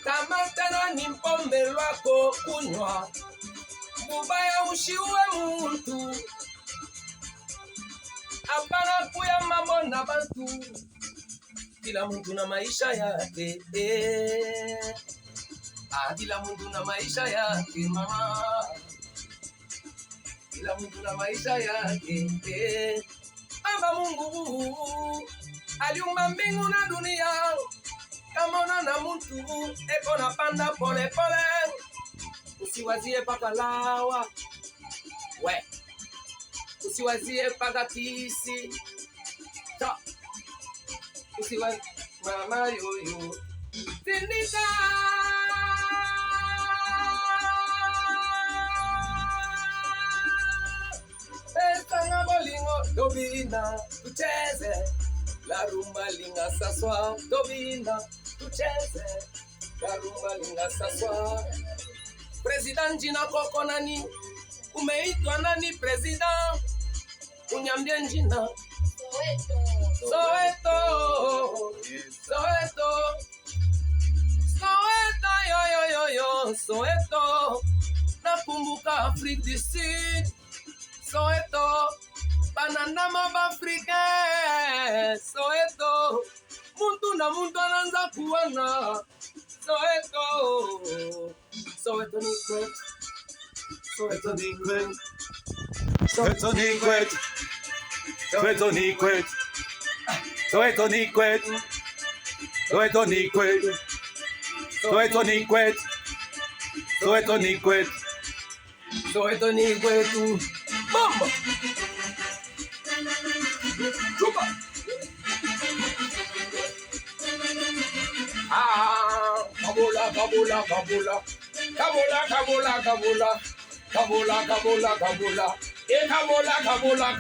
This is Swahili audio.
Kamata ni mpombe lwako kunywa, mubaya ushiwe muntu, hapana kuya mambo na bantu. Kila mtu na maisha yake, kila mtu na maisha yake mama, kila mtu na maisha yake. Baba Mungu aliumba mbingu na dunia, kama na mtu eko na panda pole pole, usiwazie paka lawa we, usiwazie paka kisi ta, usiwazie mama yoyo tindika. Esanga bolingo dobina tucheze, la rumba linga saswa dobina tucheze, la rumba linga saswa. President jina koko nani? Umeitwa nani president? Unyambie njina. Soweto. Soweto. Soweto yo yo yo yo. Soweto. Nakumbuka Afrique du Sud. Soweto. Banana maba Afrique. Soweto. Muntu na muntu ananza kuwana. Soweto. Soweto ni kwetu. Soweto ni kwetu. Soweto ni kwetu. Soweto ni kwetu. Soweto ni kwetu. Soweto ni kwetu. Soweto ni kwetu. Soweto ni kwetu. Soweto ni kwetu. Mama. Chupa. Kabola, kabola, kabola. Kabola, kabola, kabola. Kabola, kabola, kabola. Kabola, kabola.